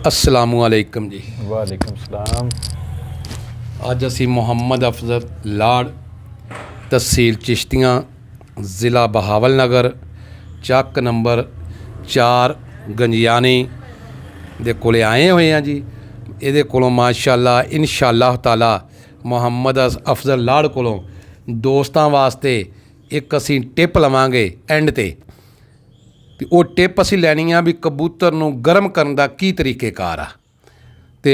अस्सलामुअलैकुम जी। वालेकुम सलाम। अज असी मुहम्मद अफजल लाड़ तहसील चिश्तियाँ ज़िला बहावल नगर ਚੱਕ नंबर 4 गंजियानी दे कोले आए हुए हैं जी। ये कोलों माशाअल्लाह इंशाअल्लाह ताला मुहम्मद अफजल लाड़ कोलों दोस्तां वास्ते एक असी टिप लवांगे एंड ते वो टिप असी लैनी आ भी कबूतर नूं गर्म करन दा की तरीकेकार आ ते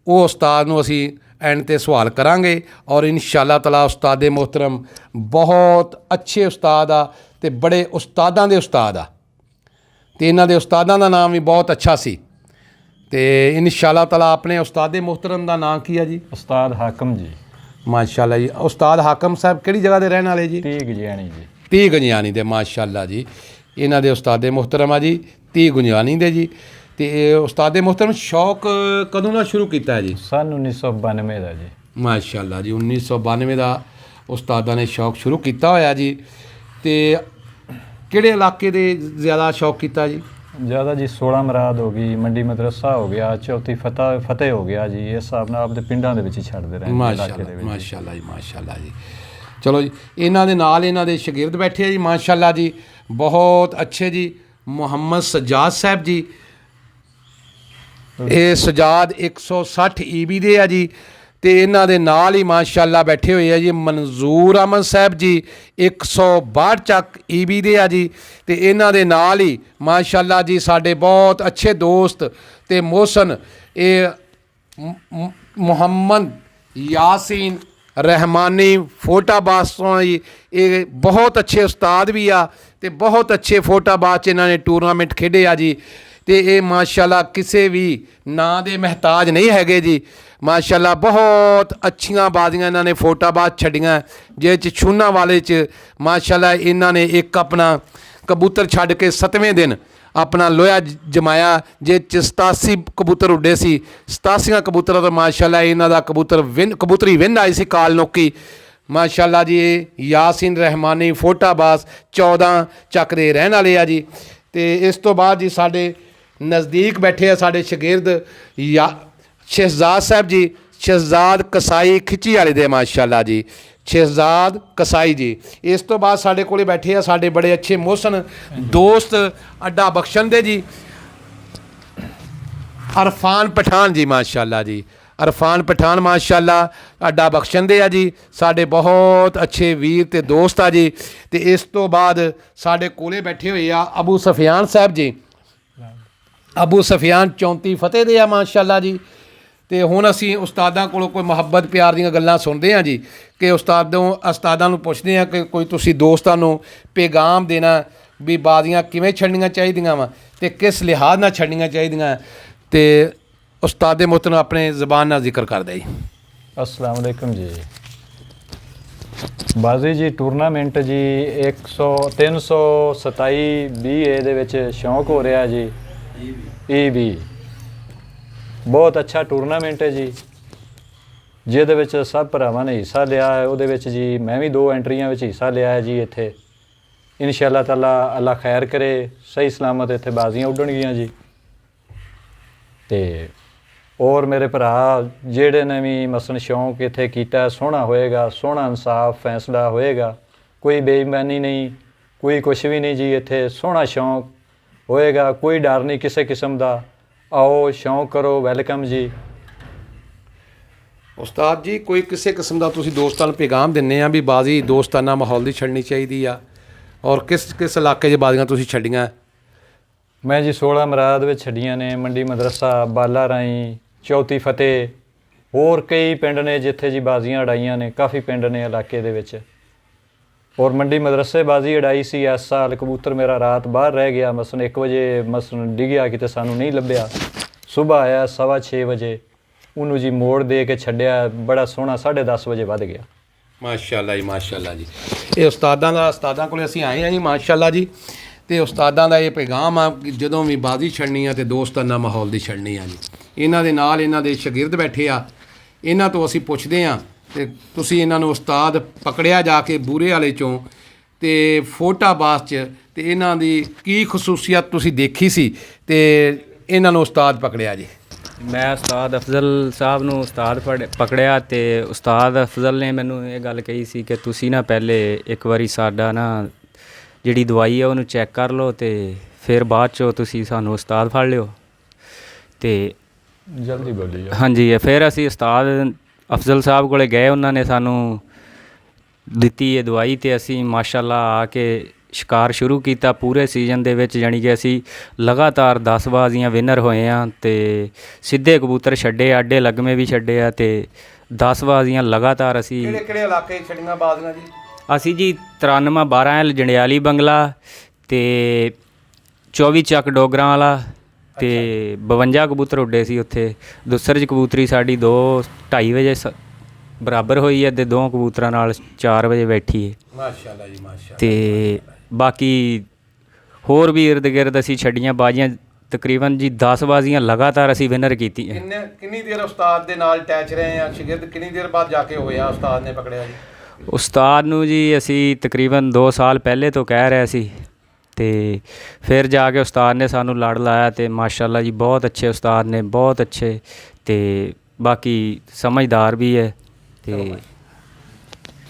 वो उस्ताद नूं असी एंड ते सवाल करांगे और इंशाअल्लाह ताला उस्ताद मोहतरम बहुत अच्छे उस्ताद आ ते बड़े उस्तादां दे उस्ताद आ ते इन्हां दे उस्तादां दा नाम भी बहुत अच्छा सी ते इंशाअल्लाह ताला अपने उस्ताद मोहतरम दा नाम की है जी? उस्ताद हाकम जी। माशाअल्लाह जी। उस्ताद हाकम साहब किहड़ी जगह दे रहने वाले जी? 30 गंजियानी जी। 30 गंजियानी दे माशाअल्लाह जी। इन्हां दे उस्ताद मोहतरम आ जी 30 गंजियानी दे जी। तो उस्ताद मोहतरम शौक कदों का शुरू किया है जी? सन 1992 का जी। माशाअल्लाह जी 1992 का उस्तादा ने शौक शुरू किया होया जी। तो किहड़े इलाके दे ज़्यादा शौक किया जी? ज़्यादा जी 16 मराद हो गई, मंडी मदरसा हो गया, चौथी फतेह हो गया जी। इस हिसाब नाल आपदे पिंडां दे विच ही छड्डदे रहे। माशाअल्लाह जी माशाअल्लाह जी। चलो जी इन्हां दे नाल इन्हां दे शागिर्द बैठे हैं जी माशाअल्लाह जी बहुत अच्छे जी। मुहम्मद सज्जाद साहब जी ये सजाद 160 EB दे आ जी। तो इन्हां दे नाल ही माशाअल्लाह बैठे हुए है जी मंजूर अहमद साहब जी 162 ਚੱਕ EB दे आ जी। तो इन्हां दे नाल ही माशाअल्लाह जी साडे बहुत अच्छे दोस्त ते मोहसन ये मुहम्मद यासीन रहमानी फोटाबाज तो जी ये बहुत अच्छे उस्ताद भी आ ते बहुत अच्छे फोटाबाज इन्हां ने टूरनामेंट खेडे आ जी। तो ये माशाअल्लाह किसी भी नां दे महताज नहीं हैगे जी। माशाअल्लाह बहुत अच्छियां बाजियां इन्होंने फोटाबाज छड़ियां जे छूना वाले च माशाअल्लाह इन्हों ने एक अपना कबूतर छड़ के 7वें दिन अपना लोहा जमाया जे 87 कबूतर उड्डे सी 87 कबूतर तो माशाअल्लाह इन्हों का कबूतरी विन आई सी काल नोकी माशाअल्लाह जी। यासीन रहमानी फोटाबाज 14 ਚੱਕ ਦੇ रहने वाले आ जी। तो इस तो बाद जी साढ़े नज़दीक बैठे आ साढ़े शागिर्द या शहजाद साहब जी शहजाद कसाई खिची वाले दे माशाअल्लाह जी शहजाद कसाई जी। इस तो बाद साढ़े कोले बैठे आ साढ़े बड़े अच्छे मोहसन दोस्त अड्डा बख्शन दे जी अरफान पठान जी माशाअल्लाह जी। अरफान पठान माशाअल्लाह अड्डा बख्शन दे आ जी साढ़े बहुत अच्छे वीर ते दोस्त आ जी। तो इस तो बाद साढ़े कोले बैठे हुए आ अबू सफियान साहब जी। अबू सफियान 34 फतेह दे आ माशाअल्लाह जी। तो हुण असीं उस्तादां कोलों कोई मुहब्बत प्यार दीयां गल्लां सुनदे हां जी कि उस्तादां नूं पुछदे हां कि कोई तुसीं दोस्तां नूं पैगाम देना भी बाजियां किवें छड्डणियां चाहीदियां वा ते किस लिहाज नाल छड्डणियां चाहीदियां ते उस्ताद मोहतरम अपने ज़बान नाल जिक्र करदे जी। अस्सलाम वालेकुम जी। बाजी जी टूरनामेंट जी 327 BA दे विच शौक हो रहा जी। EB बहुत अच्छा टूरनामेंट है जी जिहदे विच सब भरावां ने हिस्सा लिया है। उहदे विच जी मैं भी 2 एंट्रियां विच हिस्सा लिया है जी। इत्थे इंशाअल्लाह ताला अल्लाह खैर करे सही सलामत इत्थे बाजियां उड्डणगियां जी। ते और मेरे भरा जिहड़े ने भी मसलन शौक इत्थे कीता सोहना होएगा सोहना इंसाफ फैसला होएगा कोई बेईमानी नहीं कोई कुछ भी नहीं जी। इत्थे सोहना शौक होएगा कोई डर नहीं किसी किस्म का। आओ शौक करो वैलकम जी। उस्ताद जी कोई किसी किस्म का तुसीं दोस्तां नूं पैगाम दिंदे आ भी बाजी दोस्ताना माहौल दी छड्डनी चाहिदी आ और किस किस इलाके 'च बाजियां तुसीं छड्डियां? मैं जी 16 मराद विच छड्डियां ने मंडी मदरसा बाला राई चौथी फतेह होर कई पिंड ने जिथे जी बाजियां उड़ाइयां ने काफ़ी पिंड ने इलाके दे विच। और मंडी मदरसे बाजी उड़ाई सी इस साल कबूतर मेरा रात बाहर रह गया मसलन 1 वजे मसलन डिग्या किते सानू नहीं लभ्या। सुबह आया 6:15 बजे उन्हों जी मोड़ दे के छड्डिया बड़ा सोहना 10:30 बजे वध गया। माशाअल्लाह जी माशाअल्लाह जी। ये उस्तादां कोल असीं आए हैं जी माशाअल्लाह जी। तो उस्तादां दा ये पैगाम आ कि जदों भी बाजी छड्डनी आ तो दोस्ताना माहौल दी छड्डनी आ जी। इन्हां दे नाल इन्हां दे शागिर्द बैठे आ इन्हां तो असीं पुछदे आ ते तुसीं इन्हां नूं उस्ताद पकड़िया जाके बूरे वाले चों ते फोटाबाज च ते इन्हां दी की खसूसियत तुसीं देखी सी ते ਇਹਨਾਂ ਨੂੰ ਉਸਤਾਦ ਪਕੜਿਆ ਜੀ? ਮੈਂ ਉਸਤਾਦ ਅਫਜ਼ਲ ਸਾਹਿਬ ਨੂੰ ਉਸਤਾਦ ਪਕੜਿਆ ਤੇ ਉਸਤਾਦ ਅਫਜ਼ਲ ਨੇ ਮੈਨੂੰ ਇਹ ਗੱਲ ਕਹੀ ਸੀ ਕਿ ਤੁਸੀਂ ਨਾ ਪਹਿਲੇ ਇੱਕ ਵਾਰੀ ਸਾਡਾ ਨਾ ਜਿਹੜੀ ਦਵਾਈ ਹੈ ਉਹਨੂੰ ਚੈੱਕ ਕਰ ਲਓ ਤੇ ਫਿਰ ਬਾਅਦ 'ਚੋਂ ਤੁਸੀਂ ਸਾਨੂੰ ਉਸਤਾਦ ਫੜ ਲਿਓ। ਤੇ ਜਲਦੀ ਬੋਲੀ ਜਾ। ਹਾਂਜੀ, ਫਿਰ ਅਸੀਂ ਉਸਤਾਦ ਅਫਜ਼ਲ ਸਾਹਿਬ ਕੋਲੇ ਗਏ, ਉਹਨਾਂ ਨੇ ਸਾਨੂੰ ਦਿੱਤੀ ਇਹ ਦਵਾਈ ਤੇ ਅਸੀਂ ਮਾਸ਼ਾਅੱਲਾ ਆ ਕੇ ਸ਼ਿਕਾਰ ਸ਼ੁਰੂ ਕੀਤਾ। ਪੂਰੇ ਸੀਜ਼ਨ ਦੇ ਵਿੱਚ ਜਾਣੀ ਕਿ ਅਸੀਂ ਲਗਾਤਾਰ 10 ਬਾਜ਼ੀਆਂ ਵਿਨਰ ਹੋਏ ਹਾਂ ਤੇ ਸਿੱਧੇ ਕਬੂਤਰ ਛੱਡੇ, ਆਡੇ ਲਗਮੇ ਵੀ ਛੱਡੇ ਆ ਤੇ 10 ਬਾਜ਼ੀਆਂ ਲਗਾਤਾਰ ਅਸੀਂ। ਕਿਹੜੇ ਇਲਾਕੇ ਛੜੀਆਂ ਬਾਜ਼ੀਆਂ ਜੀ? ਅਸੀਂ ਜੀ 93 12 ਜੰਡਿਆਲੀ ਬੰਗਲਾ ਤੇ 24 ਚੱਕ ਡੋਗਰਾਂ ਵਾਲਾ ਤੇ 52 ਕਬੂਤਰ ਉੱਡੇ ਸੀ ਉੱਥੇ। ਦੁਸਰ 'ਚ ਕਬੂਤਰੀ ਸਾਡੀ 2:30 ਵਜੇ ਬਰਾਬਰ ਹੋਈ ਹੈ ਤੇ 2 ਕਬੂਤਰਾਂ ਨਾਲ 4 ਵਜੇ ਬੈਠੀ ਹੈ। ਮਾਸ਼ਾਅੱਲਾ ਜੀ, ਮਾਸ਼ਾਅੱਲਾ। ਤੇ ਬਾਕੀ ਹੋਰ ਵੀ ਇਰਦ ਗਿਰਦ ਅਸੀਂ ਛੱਡੀਆਂ ਬਾਜ਼ੀਆਂ ਤਕਰੀਬਨ ਜੀ 10 ਬਾਜ਼ੀਆਂ ਲਗਾਤਾਰ ਅਸੀਂ ਵਿਨਰ ਕੀਤੀਆਂ। ਕਿੰਨੀ ਦੇਰ ਉਸਤਾਦ ਦੇ ਨਾਲ ਅਟੈਚ ਰਹੇ ਆ ਸ਼ਾਗਿਰਦ? ਕਿੰਨੀ ਦੇਰ ਬਾਅਦ ਜਾ ਕੇ ਹੋਇਆ ਉਸਤਾਦ ਨੇ ਪਕੜਿਆ ਜੀ? ਉਸਤਾਦ ਨੂੰ ਜੀ ਅਸੀਂ ਤਕਰੀਬਨ 2 ਸਾਲ ਪਹਿਲੇ ਤੋਂ ਕਹਿ ਰਹੇ ਸੀ ਤੇ ਫਿਰ ਜਾ ਕੇ ਉਸਤਾਦ ਨੇ ਸਾਨੂੰ ਲੜ ਲਾਇਆ ਤੇ ਮਾਸ਼ਾਅੱਲਾ ਜੀ ਬਹੁਤ ਅੱਛੇ ਉਸਤਾਦ ਨੇ, ਬਹੁਤ ਅੱਛੇ ਤੇ ਬਾਕੀ ਸਮਝਦਾਰ ਵੀ ਹੈ। ਤੇ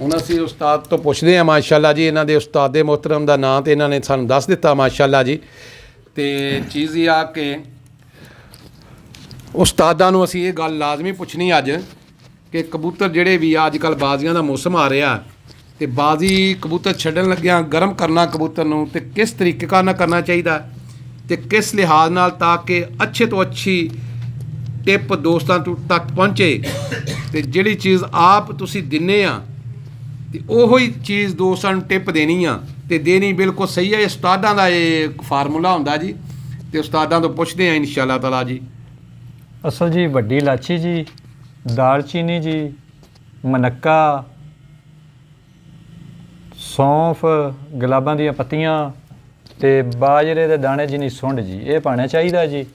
ਹੁਣ ਅਸੀਂ ਉਸਤਾਦ ਤੋਂ ਪੁੱਛਦੇ ਹਾਂ ਮਾਸ਼ਾਅੱਲਾ ਜੀ, ਇਹਨਾਂ ਦੇ ਉਸਤਾਦ ਦੇ ਮੁਹਤਰਮ ਦਾ ਨਾਂ ਤੇ ਇਹਨਾਂ ਨੇ ਸਾਨੂੰ ਦੱਸ ਦਿੱਤਾ ਮਾਸ਼ਾਅੱਲਾ ਜੀ। ਤੇ ਚੀਜ਼ ਇਹ ਆ ਕਿ ਉਸਤਾਦਾਂ ਨੂੰ ਅਸੀਂ ਇਹ ਗੱਲ ਲਾਜ਼ਮੀ ਪੁੱਛਣੀ ਅੱਜ ਕਿ ਕਬੂਤਰ ਜਿਹੜੇ ਵੀ ਅੱਜ ਕੱਲ੍ਹ ਬਾਜ਼ੀਆਂ ਦਾ ਮੌਸਮ ਆ ਰਿਹਾ ਤੇ ਬਾਜ਼ੀ ਕਬੂਤਰ ਛੱਡਣ ਲੱਗਿਆਂ ਗਰਮ ਕਰਨਾ ਕਬੂਤਰ ਨੂੰ ਤੇ ਕਿਸ ਤਰੀਕੇ ਨਾਲ ਕਰਨਾ ਚਾਹੀਦਾ ਤੇ ਕਿਸ ਲਿਹਾਜ਼ ਨਾਲ, ਤਾਂ ਕਿ ਅੱਛੇ ਤੋਂ ਅੱਛੀ ਟਿਪ ਦੋਸਤਾਂ ਤੱਕ ਪਹੁੰਚੇ ਤੇ ਜਿਹੜੀ ਚੀਜ਼ ਆਪ ਤੁਸੀਂ ਦਿੰਦੇ ਆ ਤੇ ਉਹੋ ਹੀ ਚੀਜ਼ ਦੋਸਤਾਂ ਨੂੰ ਟਿਪ ਦੇਣੀ ਆ ਤੇ ਦੇਣੀ ਬਿਲਕੁਲ ਸਹੀ ਹੈ। ਉਸਤਾਦਾਂ ਦਾ ਇਹ ਫਾਰਮੂਲਾ ਹੁੰਦਾ ਜੀ ਤੇ ਉਸਤਾਦਾਂ ਤੋਂ ਪੁੱਛਦੇ ਆ ਇਨਸ਼ਾਅੱਲਾ ਤਾਲਾ ਜੀ। ਅਸਲ ਜੀ ਵੱਡੀ ਇਲਾਚੀ ਜੀ, ਦਾਲਚੀਨੀ ਜੀ, ਮਨੱਕਾ, ਸੌਂਫ, ਗੁਲਾਬਾਂ ਦੀਆਂ ਪੱਤੀਆਂ ਤੇ ਬਾਜਰੇ ਦੇ ਦਾਣੇ ਜਿੰਨੀ ਸੁੰਡ ਜੀ, ਇਹ ਪਾਣਾ ਚਾਹੀਦਾ ਜੀ।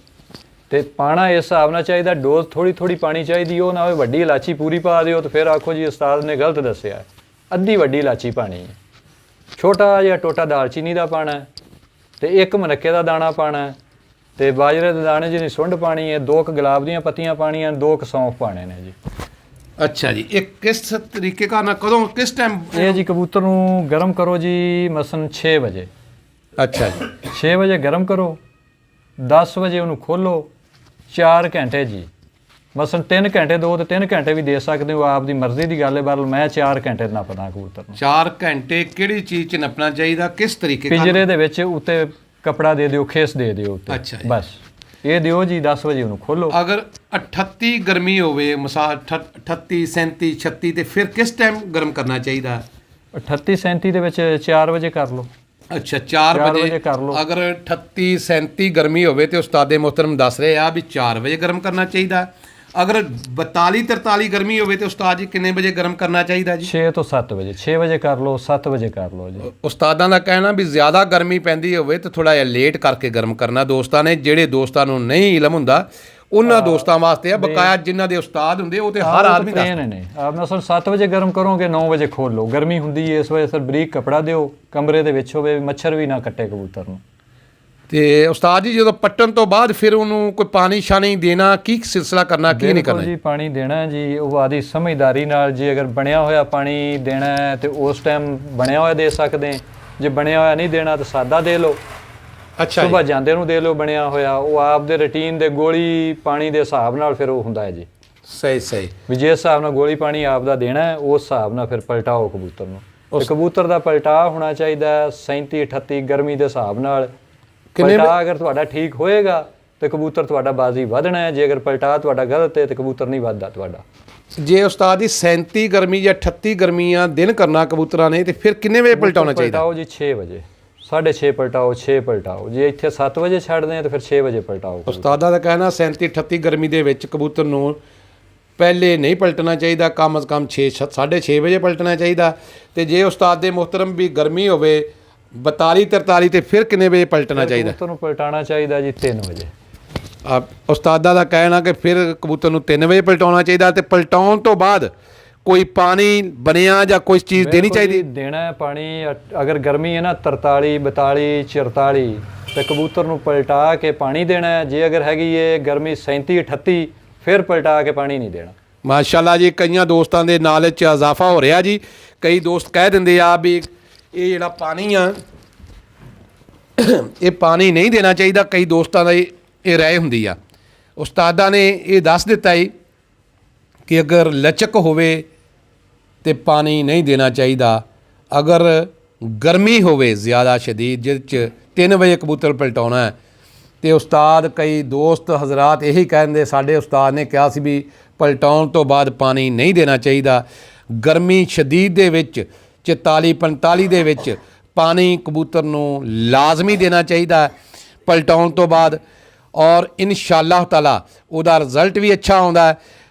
ਤੇ ਪਾਣਾ ਇਸ ਹਿਸਾਬ ਨਾਲ ਚਾਹੀਦਾ, ਡੋਜ਼ ਥੋੜੀ ਥੋੜੀ ਪਾਣੀ ਚਾਹੀਦੀ, ਉਹ ਨਾ ਹੋਵੇ ਵੱਡੀ ਇਲਾਚੀ ਪੂਰੀ ਪਾ ਦਿਓ ਤੇ ਫਿਰ ਆਖੋ ਜੀ ਉਸਤਾਦ ਨੇ ਗਲਤ ਦੱਸਿਆ। ਅੱਧੀ ਵੱਡੀ ਇਲਾਚੀ ਪਾਣੀ ਹੈ, ਛੋਟਾ ਜਿਹਾ ਟੋਟਾ ਦਾਲਚੀਨੀ ਦਾ ਪਾਣਾ ਤੇ 1 ਮਨੱਕੇ ਦਾ ਦਾਣਾ ਪਾਣਾ ਤੇ ਬਾਜਰੇ ਦੇ ਦਾਣੇ ਜਿਹਨੀ ਸੁੰਡ ਪਾਣੀ ਹੈ, 2 ਗੁਲਾਬ ਦੀਆਂ ਪੱਤੀਆਂ ਪਾਣੀਆਂ, 2 ਸੌਂਫ ਪਾਣੇ ਨੇ ਜੀ। ਅੱਛਾ ਜੀ, ਇਹ ਕਿਸ ਤਰੀਕੇ ਨਾਲ ਕਦੋਂ ਕਿਸ ਟਾਈਮ? ਇਹ ਜੀ ਕਬੂਤਰ ਨੂੰ ਗਰਮ ਕਰੋ ਜੀ ਮਸਲਨ 6 ਵਜੇ। ਅੱਛਾ ਜੀ, 6 ਵਜੇ ਗਰਮ ਕਰੋ, 10 ਵਜੇ ਉਹਨੂੰ ਖੋਲੋ, 4 ਘੰਟੇ ਜੀ ਮਸਲਨ 3 ਘੰਟੇ 2 ਤੇ 3 ਘੰਟੇ ਵੀ ਦੇ ਸਕਦੇ ਹੋ, ਆਪ ਦੀ ਮਰਜ਼ੀ ਦੀ ਗੱਲ ਹੈ। ਪਰ ਮੈਂ 4 ਘੰਟੇ ਨੱਪਦਾ ਕਬੂਤਰ ਨੂੰ। 4 ਘੰਟੇ ਕਿਹੜੀ ਚੀਜ਼ 'ਚ ਨੱਪਣਾ ਚਾਹੀਦਾ, ਕਿਸ ਤਰੀਕੇ ਨਾਲ? ਪਿੰਜਰੇ ਦੇ ਵਿੱਚ ਉੱਤੇ ਕੱਪੜਾ ਦੇ ਦਿਓ, ਖੇਸ ਦੇ ਦਿਓ ਉੱਤੇ। ਅੱਛਾ ਜੀ। ਬਸ ਇਹ ਦਿਓ ਜੀ, 10 ਵਜੇ ਉਹਨੂੰ ਖੋਲੋ। ਅਗਰ 38 ਗਰਮੀ ਹੋਵੇ, ਮਿਸਾਲ 38 37 36 ਤੇ ਫਿਰ ਕਿਸ ਟਾਈਮ ਗਰਮ ਕਰਨਾ ਚਾਹੀਦਾ? 38 37 ਦੇ ਵਿੱਚ 4 ਵਜੇ ਕਰ ਲਓ। ਅੱਛਾ, 4 ਵਜੇ ਕਰ ਲਓ। ਅਗਰ 38 37 ਗਰਮੀ ਹੋਵੇ ਤੇ ਉਸਤਾਦੇ ਮੁਹਤਰਮ ਦੱਸ ਰਹੇ ਆ ਵੀ 4 ਵਜੇ ਗਰਮ ਕਰਨਾ ਚਾਹੀਦਾ। ਅਗਰ 42 43 ਗਰਮੀ ਹੋਵੇ ਤੇ ਉਸਤਾਦ ਜੀ ਕਿੰਨੇ ਵਜੇ ਗਰਮ ਕਰਨਾ ਚਾਹੀਦਾ ਜੀ? 6 ਤੋਂ 7 ਵਜੇ। 6 ਵਜੇ ਕਰ ਲਓ, 7 ਵਜੇ ਕਰ ਲਓ ਜੀ। ਉਸਤਾਦਾਂ ਦਾ ਕਹਿਣਾ ਵੀ ਜ਼ਿਆਦਾ ਗਰਮੀ ਪੈਂਦੀ ਹੋਵੇ ਤੇ ਥੋੜਾ ਜਿਹਾ ਲੇਟ ਕਰਕੇ ਗਰਮ ਕਰਨਾ। ਦੋਸਤਾਂ ਨੇ ਜਿਹੜੇ ਦੋਸਤਾਂ ਨੂੰ ਨਹੀਂ ਇਲਮ ਹੁੰਦਾ ਉਹਨਾਂ ਦੋਸਤਾਂ ਵਾਸਤੇ ਆ, ਬਕਾਇਆ ਜਿਨ੍ਹਾਂ ਦੇ ਉਸਤਾਦ ਹੁੰਦੇ ਉਹ ਤੇ ਹਰ ਆਦਮੀ ਦੱਸਦਾ ਨੇ। ਆਪ ਮਸਲ 7 ਵਜੇ ਗਰਮ ਕਰੋਗੇ, 9 ਵਜੇ ਖੋਲ ਲਓ। ਗਰਮੀ ਹੁੰਦੀ ਹੈ ਇਸ ਵਜ੍ਹਾ ਸਰ ਬਰੀਕ ਕਪੜਾ ਦਿਓ, ਕਮਰੇ ਦੇ ਵਿੱਚ ਹੋਵੇ, ਮੱਛਰ ਵੀ ਨਾ ਕੱਟੇ ਕਬੂਤਰ ਨੂੰ। ਤੇ ਉਸਤਾਦ ਜੀ ਜਦੋਂ ਪੱਟਣ ਤੋਂ ਬਾਅਦ ਫਿਰ ਉਹਨੂੰ ਕੋਈ ਪਾਣੀ ਸ਼ਾਣੀ ਦੇਣਾ, ਕੀ ਸਿਲਸਿਲਾ ਕਰਨਾ, ਕੀ ਨਹੀਂ ਕਰਨਾ ਜੀ? ਪਾਣੀ ਦੇਣਾ ਜੀ ਉਹ ਆਦੀ ਸਮਝਦਾਰੀ ਨਾਲ ਜੀ। ਅਗਰ ਬਣਿਆ ਹੋਇਆ ਪਾਣੀ ਦੇਣਾ ਤੇ ਉਸ ਟਾਈਮ ਬਣਿਆ ਹੋਇਆ ਦੇ ਸਕਦੇ, ਜੇ ਬਣਿਆ ਹੋਇਆ ਨਹੀਂ ਦੇਣਾ ਤਾਂ ਸਾਦਾ ਦੇ ਲਓ। ਅੱਛਾ, ਸੁਬਾਹ ਜਾਂਦੇ ਨੂੰ ਦੇ ਲਓ ਬਣਿਆ ਹੋਇਆ। ਉਹ ਆਪ ਦੇ ਰੁਟੀਨ ਦੇ ਗੋਲੀ ਪਾਣੀ ਦੇ ਹਿਸਾਬ ਨਾਲ ਫਿਰ ਉਹ ਹੁੰਦਾ ਹੈ ਜੀ। ਸਹੀ ਸਹੀ, ਵੀ ਜਿਸ ਹਿਸਾਬ ਨਾਲ ਗੋਲੀ ਪਾਣੀ ਆਪ ਦਾ ਦੇਣਾ ਹੈ ਉਸ ਹਿਸਾਬ ਨਾਲ ਫਿਰ ਪਲਟਾਓ ਕਬੂਤਰ ਨੂੰ। ਤੇ ਕਬੂਤਰ ਦਾ ਪਲਟਾ ਹੋਣਾ ਚਾਹੀਦਾ 37 38 ਗਰਮੀ ਦੇ ਹਿਸਾਬ ਨਾਲ। ਪਲਟਾ ਅਗਰ ਤੁਹਾਡਾ ਠੀਕ ਹੋਏਗਾ ਤੇ ਕਬੂਤਰ ਤੁਹਾਡਾ ਬਾਜ਼ੀ ਵਧਣਾ ਹੈ, ਜੇ ਅਗਰ ਪਲਟਾ ਤੁਹਾਡਾ ਗਲਤ ਹੈ ਤੇ ਕਬੂਤਰ ਨਹੀਂ ਵੱਧਦਾ ਤੁਹਾਡਾ। ਜੇ ਉਸਤਾਦ ਦੀ 37 ਗਰਮੀ ਜਾਂ 38 ਗਰਮੀਆਂ ਦਿਨ ਕਰਨਾ ਕਬੂਤਰਾਂ ਨੇ ਤੇ ਫਿਰ ਕਿੰਨੇ ਵਜੇ ਪਲਟਾਉਣਾ ਚਾਹੀਦਾ? ਪਲਟਾਓ ਜੀ 6 ਵਜੇ, 6:30 ਪਲਟਾਓ, 6 ਪਲਟਾਓ। ਜੇ ਇੱਥੇ 7 ਵਜੇ ਛੱਡਦੇ ਆ ਤਾਂ ਫਿਰ 6 ਵਜੇ ਪਲਟਾਓ। ਉਸਤਾਦਾਂ ਦਾ ਕਹਿਣਾ 37 38 ਗਰਮੀ ਦੇ ਵਿੱਚ ਕਬੂਤਰ ਨੂੰ ਪਹਿਲੇ ਨਹੀਂ ਪਲਟਣਾ ਚਾਹੀਦਾ, ਕਮ ਅਜ਼ ਕਮ 6 6:30 ਵਜੇ ਪਲਟਣਾ ਚਾਹੀਦਾ। ਤੇ ਜੇ ਉਸਤਾਦ ਦੇ ਮੁਹਤਰਮ ਵੀ ਗਰਮੀ ਹੋਵੇ 42 43 ਤੇ ਫਿਰ ਕਿੰਨੇ ਵਜੇ ਪਲਟਣਾ ਚਾਹੀਦਾ? ਕਬੂਤਰ ਨੂੰ ਪਲਟਾਉਣਾ ਚਾਹੀਦਾ ਜੀ 3 ਵਜੇ। ਉਸਤਾਦਾਂ ਦਾ ਕਹਿਣਾ ਕਿ ਫਿਰ ਕਬੂਤਰ ਨੂੰ 3 ਵਜੇ ਪਲਟਾਉਣਾ ਚਾਹੀਦਾ ਤੇ ਪਲਟਾਉਣ ਤੋਂ ਬਾਅਦ ਕੋਈ ਪਾਣੀ ਬਣਿਆ ਜਾਂ ਕੋਈ ਚੀਜ਼ ਦੇਣੀ ਚਾਹੀਦੀ? ਦੇਣਾ ਹੈ ਪਾਣੀ। ਅਗਰ ਗਰਮੀ ਹੈ ਨਾ 43 42 44 ਤੇ ਕਬੂਤਰ ਨੂੰ ਪਲਟਾ ਕੇ ਪਾਣੀ ਦੇਣਾ ਹੈ। ਜੇ ਅਗਰ ਹੈਗੀ ਏ ਗਰਮੀ 37 38 ਫਿਰ ਪਲਟਾ ਕੇ ਪਾਣੀ ਨਹੀਂ ਦੇਣਾ। ਮਾਸ਼ਾਅੱਲਾ ਜੀ, ਕਈਆਂ ਦੋਸਤਾਂ ਦੇ ਨਾਲੇਜ 'ਚ ਇਜ਼ਾਫਾ ਹੋ ਰਿਹਾ ਜੀ। ਕਈ ਦੋਸਤ ਕਹਿ ਦਿੰਦੇ ਆ ਵੀ ਇਹ ਜਿਹੜਾ ਪਾਣੀ ਆ ਇਹ ਪਾਣੀ ਨਹੀਂ ਦੇਣਾ ਚਾਹੀਦਾ। ਕਈ ਦੋਸਤਾਂ ਦਾ ਇਹ ਰਾਏ ਹੁੰਦੀ ਆ। ਉਸਤਾਦਾਂ ਨੇ ਇਹ ਦੱਸ ਦਿੱਤਾ ਜੀ ਕਿ ਅਗਰ ਲਚਕ ਹੋਵੇ ਤੇ ਪਾਣੀ ਨਹੀਂ ਦੇਣਾ ਚਾਹੀਦਾ। ਅਗਰ ਗਰਮੀ ਹੋਵੇ ਜ਼ਿਆਦਾ ਸ਼ਦੀਦ, ਜਿਹਦੇ 'ਚ 3 ਵਜੇ ਕਬੂਤਰ ਪਲਟਾਉਣਾ ਹੈ, ਤੇ ਉਸਤਾਦ ਕਈ ਦੋਸਤ ਹਜ਼ਰਾਤ ਇਹੀ ਕਹਿੰਦੇ ਸਾਡੇ ਉਸਤਾਦ ਨੇ ਕਿਹਾ ਸੀ ਵੀ ਪਲਟਾਉਣ ਤੋਂ ਬਾਅਦ ਪਾਣੀ ਨਹੀਂ ਦੇਣਾ ਚਾਹੀਦਾ। ਗਰਮੀ ਸ਼ਦੀਦ ਦੇ ਵਿੱਚ 44 45 ਦੇ ਵਿੱਚ ਪਾਣੀ ਕਬੂਤਰ ਨੂੰ ਲਾਜ਼ਮੀ ਦੇਣਾ ਚਾਹੀਦਾ ਪਲਟਾਉਣ ਤੋਂ ਬਾਅਦ, ਔਰ ਇਨਸ਼ਾਅੱਲਾਹ ਤਾਲਾ ਉਹਦਾ ਰਿਜ਼ਲਟ ਵੀ ਅੱਛਾ ਆਉਂਦਾ ਹੈ।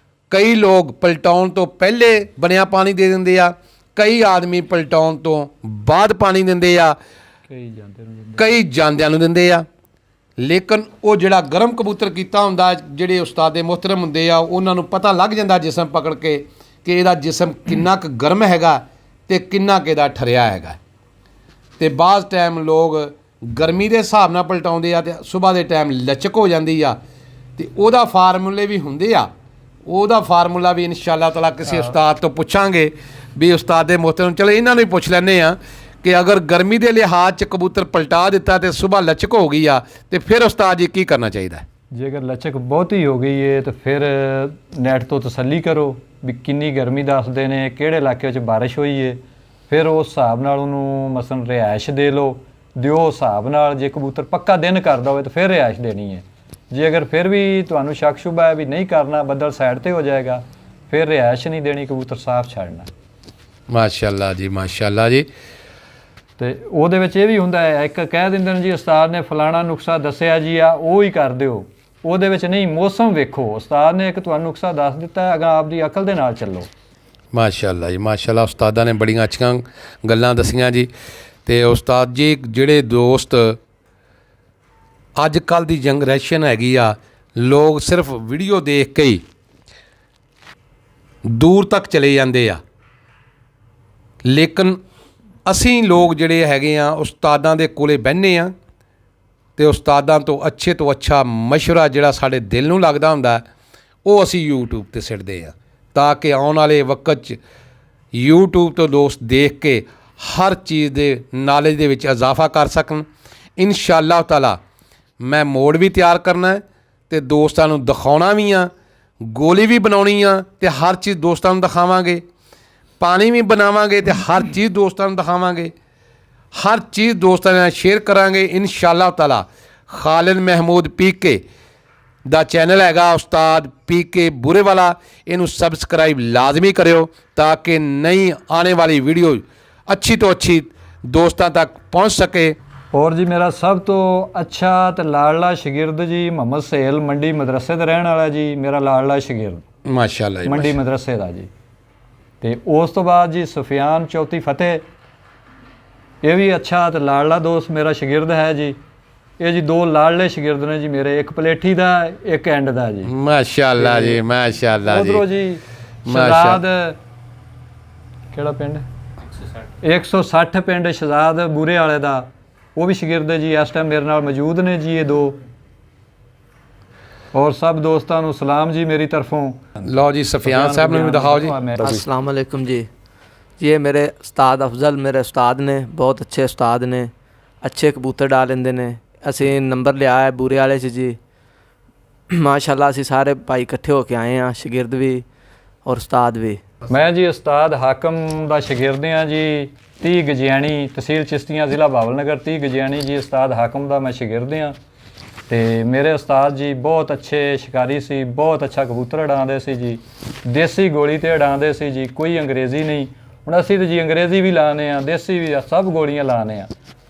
ਕਈ ਲੋਕ ਪਲਟਾਉਣ ਤੋਂ ਪਹਿਲੇ ਬਣਿਆ ਪਾਣੀ ਦੇ ਦਿੰਦੇ ਆ, ਕਈ ਆਦਮੀ ਪਲਟਾਉਣ ਤੋਂ ਬਾਅਦ ਪਾਣੀ ਦਿੰਦੇ ਆ, ਕਈ ਜਾਂਦਿਆਂ ਨੂੰ ਦਿੰਦੇ ਆ। ਲੇਕਿਨ ਉਹ ਜਿਹੜਾ ਗਰਮ ਕਬੂਤਰ ਕੀਤਾ ਹੁੰਦਾ, ਜਿਹੜੇ ਉਸਤਾਦ ਮੁਹਤਰਮ ਹੁੰਦੇ ਆ, ਉਹਨਾਂ ਨੂੰ ਪਤਾ ਲੱਗ ਜਾਂਦਾ ਜਿਸਮ ਪਕੜ ਕੇ ਕਿ ਇਹਦਾ ਜਿਸਮ ਕਿੰਨਾ ਕੁ ਗਰਮ ਹੈਗਾ ਤੇ ਕਿੰਨਾ ਕੁ ਇਹਦਾ ਠਰਿਆ ਹੈਗਾ। ਤੇ ਬਾਅਦ ਟਾਈਮ ਲੋਕ ਗਰਮੀ ਦੇ ਹਿਸਾਬ ਨਾਲ ਪਲਟਾਉਂਦੇ ਆ ਤੇ ਸਵੇਰ ਦੇ ਟਾਈਮ ਲਚਕ ਹੋ ਜਾਂਦੀ ਆ। ਤੇ ਉਹਦਾ ਫਾਰਮੂਲੇ ਵੀ ਹੁੰਦੇ ਆ, ਉਹਦਾ ਫਾਰਮੂਲਾ ਵੀ ਇਨਸ਼ਾਅੱਲਾਹ ਤਾਲਾ ਕਿਸੇ ਉਸਤਾਦ ਤੋਂ ਪੁੱਛਾਂਗੇ ਵੀ ਉਸਤਾਦ ਦੇ ਮੁਹਤਰਮ। ਚਲੋ ਇਹਨਾਂ ਨੂੰ ਹੀ ਪੁੱਛ ਲੈਂਦੇ ਆ ਕਿ ਅਗਰ ਗਰਮੀ ਦੇ ਲਿਹਾਜ਼ 'ਚ ਕਬੂਤਰ ਪਲਟਾ ਦਿੱਤਾ ਤੇ ਸਵੇਰ ਲਚਕ ਹੋ ਗਈ ਆ ਤੇ ਫਿਰ ਉਸਤਾਦ ਜੀ ਕੀ ਕਰਨਾ ਚਾਹੀਦਾ? ਜੇਕਰ ਲਚਕ ਬਹੁਤੀ ਹੋ ਗਈ ਹੈ ਤਾਂ ਫਿਰ ਨੈਟ ਤੋਂ ਤਸੱਲੀ ਕਰੋ ਵੀ ਕਿੰਨੀ ਗਰਮੀ ਦੱਸਦੇ ਨੇ, ਕਿਹੜੇ ਇਲਾਕੇ ਵਿੱਚ ਬਾਰਿਸ਼ ਹੋਈ ਹੈ, ਫਿਰ ਉਸ ਹਿਸਾਬ ਨਾਲ ਉਹਨੂੰ ਮਸਲਨ ਰਿਹਾਇਸ਼ ਦੇ ਲਓ, ਦਿਓ ਹਿਸਾਬ ਨਾਲ। ਜੇ ਕਬੂਤਰ ਪੱਕਾ ਦਿਨ ਕਰਦਾ ਹੋਵੇ ਤਾਂ ਫਿਰ ਰਿਹਾਇਸ਼ ਦੇਣੀ ਹੈ। ਜੇ ਅਗਰ ਫਿਰ ਵੀ ਤੁਹਾਨੂੰ ਸ਼ੱਕ ਸ਼ੁਬਾ ਹੈ ਵੀ ਨਹੀਂ ਕਰਨਾ, ਬੱਦਲ ਸਾਈਡ ਤੇ ਹੋ ਜਾਏਗਾ, ਫਿਰ ਰਿਹਾਇਸ਼ ਨਹੀਂ ਦੇਣੀ, ਕਬੂਤਰ ਸਾਫ਼ ਛੱਡਣਾ। ਮਾਸ਼ਾਅੱਲਾ ਜੀ, ਮਾਸ਼ਾਅੱਲਾ ਜੀ। ਤੇ ਉਹਦੇ ਵਿੱਚ ਇਹ ਵੀ ਹੁੰਦਾ ਹੈ, ਇੱਕ ਕਹਿ ਦਿੰਦੇ ਨੇ ਜੀ ਉਸਤਾਦ ਨੇ ਫਲਾਣਾ ਨੁਕਸਾ ਦੱਸਿਆ ਜੀ ਆ ਉਹ ਹੀ ਕਰ ਦਿਓ, ਉਹਦੇ ਵਿੱਚ ਨਹੀਂ, ਮੌਸਮ ਵੇਖੋ। ਉਸਤਾਦ ਨੇ ਇੱਕ ਤੁਹਾਨੂੰ ਨੁਕਸਾ ਦੱਸ ਦਿੱਤਾ, ਅਗਾਂ ਆਪਦੀ ਅਕਲ ਦੇ ਨਾਲ ਚੱਲੋ। ਮਾਸ਼ਾਅੱਲਾ ਜੀ, ਮਾਸ਼ਾਅੱਲਾ। ਉਸਤਾਦਾਂ ਨੇ ਬੜੀਆਂ ਅੱਛੀਆਂ ਗੱਲਾਂ ਦਸੀਆਂ ਜੀ। ਤੇ ਉਸਤਾਦ ਜੀ, ਜਿਹੜੇ ਦੋਸਤ ਅੱਜ ਕੱਲ੍ਹ ਦੀ ਜਨਰੇਸ਼ਨ ਹੈਗੀ ਆ, ਲੋਕ ਸਿਰਫ ਵੀਡੀਓ ਦੇਖ ਕੇ ਹੀ ਦੂਰ ਤੱਕ ਚਲੇ ਜਾਂਦੇ ਆ, ਲੇਕਿਨ ਅਸੀਂ ਲੋਕ ਜਿਹੜੇ ਹੈਗੇ ਆ ਉਸਤਾਦਾਂ ਦੇ ਕੋਲੇ ਬਹਿੰਦੇ ਆ ਤੇ ਉਸਤਾਦਾਂ ਤੋਂ ਅੱਛਾ ਮਸ਼ਵਰਾ ਜਿਹੜਾ ਸਾਡੇ ਦਿਲ ਨੂੰ ਲੱਗਦਾ ਹੁੰਦਾ ਉਹ ਅਸੀਂ YouTube ਤੇ ਸਿੱਟਦੇ ਆ, ਤਾਂ ਕਿ ਆਉਣ ਵਾਲੇ ਵਕਤ 'ਚ YouTube ਤੋਂ ਦੋਸਤ ਦੇਖ ਕੇ ਹਰ ਚੀਜ਼ ਦੇ ਨਾਲੇਜ ਦੇ ਵਿੱਚ ਇਜ਼ਾਫਾ ਕਰ ਸਕਣ। ਇਨਸ਼ਾਅੱਲਾਹ ਤਾਲਾ ਮੈਂ ਮੋਡ ਵੀ ਤਿਆਰ ਕਰਨਾ ਹੈ ਤੇ ਦੋਸਤਾਂ ਨੂੰ ਦਿਖਾਉਣਾ ਵੀ ਆ, ਗੋਲੀ ਵੀ ਬਣਾਉਣੀ ਆ ਤੇ ਹਰ ਚੀਜ਼ ਦੋਸਤਾਂ ਨੂੰ ਦਿਖਾਵਾਂਗੇ, ਪਾਣੀ ਵੀ ਬਣਾਵਾਂਗੇ ਤੇ ਹਰ ਚੀਜ਼ ਦੋਸਤਾਂ ਨੂੰ ਦਿਖਾਵਾਂਗੇ, ਹਰ ਚੀਜ਼ ਦੋਸਤਾਂ ਨਾਲ ਸ਼ੇਅਰ ਕਰਾਂਗੇ ਇਨਸ਼ਾਅੱਲਾਹ ਤਾਲਾ। ਖਾਲਿਦ ਮਹਿਮੂਦ PK ਦਾ ਚੈਨਲ ਹੈਗਾ, ਉਸਤਾਦ PK ਬੂਰੇ ਵਾਲਾ, ਇਹਨੂੰ ਸਬਸਕ੍ਰਾਈਬ ਲਾਜ਼ਮੀ ਕਰਿਓ ਤਾਂ ਕਿ ਨਈ ਆने ਵਾਲੀ ਵੀਡੀਓ ਅੱਛੀ ਤੋਂ ਅੱਛੀ ਦੋਸਤਾਂ ਤੱਕ ਪਹੁੰਚ ਸਕੇ। ਔਰ ਜੀ ਮੇਰਾ ਸਭ ਤੋਂ ਅੱਛਾ ਤੇ ਲਾਡਲਾ ਸ਼ਾਗਿਰਦ ਜੀ ਮੁਹੰਮਦ ਸਹੇਲ ਮੰਡੀ ਮਦਰਸੇ ਦਾ ਰਹਿਣ ਵਾਲਾ ਜੀ, ਮੇਰਾ ਲਾਡਲਾ ਸ਼ਾਗਿਰਦ ਮਾਸ਼ਾਅੱਲਾ ਜੀ, ਮੰਡੀ ਮਦਰਸੇ ਦਾ ਜੀ। ਤੇ ਉਸ ਤੋਂ ਬਾਅਦ ਜੀ ਸੁਫਿਆਨ ਚੌਥੀ ਫਤਿਹ, ਇਹ ਵੀ ਅੱਛਾ ਤੇ ਲਾਡਲਾ ਦੋਸਤ ਮੇਰਾ ਸ਼ਾਗਿਰਦ ਹੈ ਜੀ। ਇਹ ਜੀ ਦੋ ਲਾਡਲੇ ਸ਼ਾਗਿਰਦ ਨੇ ਜੀ ਮੇਰੇ, ਇੱਕ ਪਲੇਠੀ ਦਾ ਇੱਕ ਐਂਡ ਦਾ ਜੀ। ਮਾਸ਼ਾਅੱਲਾ ਜੀ, ਮਾਸ਼ਾਅੱਲਾ ਜੀ। ਉਧਰੋਂ ਜੀ ਸ਼ਹਜ਼ਾਦ, ਕਿਹੜਾ ਪਿੰਡ 160 ਪਿੰਡ ਸ਼ਹਜ਼ਾਦ ਬੂਰੇ ਵਾਲੇ ਦਾ, ਉਹ ਵੀ ਸ਼ਾਗਿਰਦ ਹੈ ਜੀ, ਇਸ ਟਾਈਮ ਮੇਰੇ ਨਾਲ ਮੌਜੂਦ ਨੇ ਜੀ ਇਹ ਦੋ। ਔਰ ਸਭ ਦੋਸਤਾਂ ਨੂੰ ਸਲਾਮ ਜੀ ਮੇਰੀ ਤਰਫੋਂ। ਲਓ ਜੀ ਸਫਿयान साहब ने भी दिखाओ जी। अस्सलाम वालेकुम जी। ये मेरे उस्ताद अफजल मेरे उस्ताद ने, बहुत अच्छे उस्ताद ने, अच्छे कबूतर डाल लेंदे ने। ਅਸੀਂ ਨੰਬਰ ਲਿਆ ਹੈ ਬੂਰੇ ਵਾਲੇ 'ਚ ਜੀ, ਮਾਸ਼ਾਅੱਲਾ। ਅਸੀਂ ਸਾਰੇ ਭਾਈ ਇਕੱਠੇ ਹੋ ਕੇ ਆਏ ਹਾਂ, ਸ਼ਾਗਿਰਦ ਵੀ ਔਰ ਉਸਤਾਦ ਵੀ। ਮੈਂ ਜੀ ਉਸਤਾਦ ਹਾਕਮ ਦਾ ਸ਼ਾਗਿਰਦ ਹਾਂ ਜੀ, 30 ਗਜਿਆਣੀ, ਤਹਿਸੀਲ ਚਿਸ਼ਤੀਆਂ, ਜ਼ਿਲ੍ਹਾ ਬਾਵਲਨਗਰ। 30 ਗਜਿਆਣੀ ਜੀ ਉਸਤਾਦ ਹਾਕਮ ਦਾ ਮੈਂ ਸ਼ਾਗਿਰਦ ਹਾਂ। ਤੇ ਮੇਰੇ ਉਸਤਾਦ ਜੀ ਬਹੁਤ ਅੱਛੇ ਸ਼ਿਕਾਰੀ ਸੀ, ਬਹੁਤ ਅੱਛਾ ਕਬੂਤਰ ਉਡਾਉਂਦੇ ਸੀ ਜੀ, ਦੇਸੀ ਗੋਲੀ ਤੇ ਉਡਾਉਂਦੇ ਸੀ ਜੀ, ਕੋਈ ਅੰਗਰੇਜ਼ੀ ਨਹੀਂ। ਹੁਣ ਅਸੀਂ ਤਾਂ ਜੀ ਅੰਗਰੇਜ਼ੀ ਵੀ ਲਾਉਂਦੇ ਹਾਂ, ਦੇਸੀ ਵੀ, ਸਭ ਗੋਲੀਆਂ ਲਾਉਂਦੇ ਹਾਂ।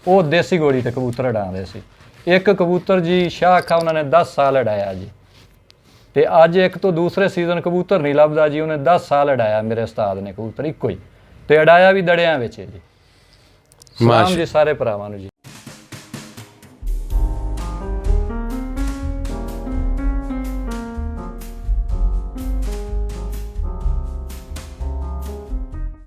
ਉਹ ਦੇਸੀ ਗੋਲੀ ਤੇ ਕਬੂਤਰ ਉਡਾਉਂਦੇ ਸੀ। ਇੱਕ ਕਬੂਤਰ ਜੀ ਸ਼ਾਹ ਅੱਖਾਂ ਉਹਨਾਂ ਨੇ 10 ਸਾਲ ਉਡਾਇਆ ਜੀ। ਤੇ ਅੱਜ ਇੱਕ ਤੋਂ ਦੂਸਰੇ ਸੀਜ਼ਨ ਕਬੂਤਰ ਨਹੀਂ ਲੱਭਦਾ ਜੀ, ਉਹਨੇ 10 ਸਾਲ ਉਡਾਇਆ ਮੇਰੇ ਉਸਤਾਦ ਨੇ ਕਬੂਤਰ ਇੱਕੋ ਹੀ, ਤੇ ਉਡਾਇਆ ਵੀ ਦੜਿਆਂ ਵਿੱਚ ਜੀ। ਸਲਾਮ ਜੀ ਸਾਰੇ ਭਰਾਵਾਂ ਨੂੰ ਜੀ।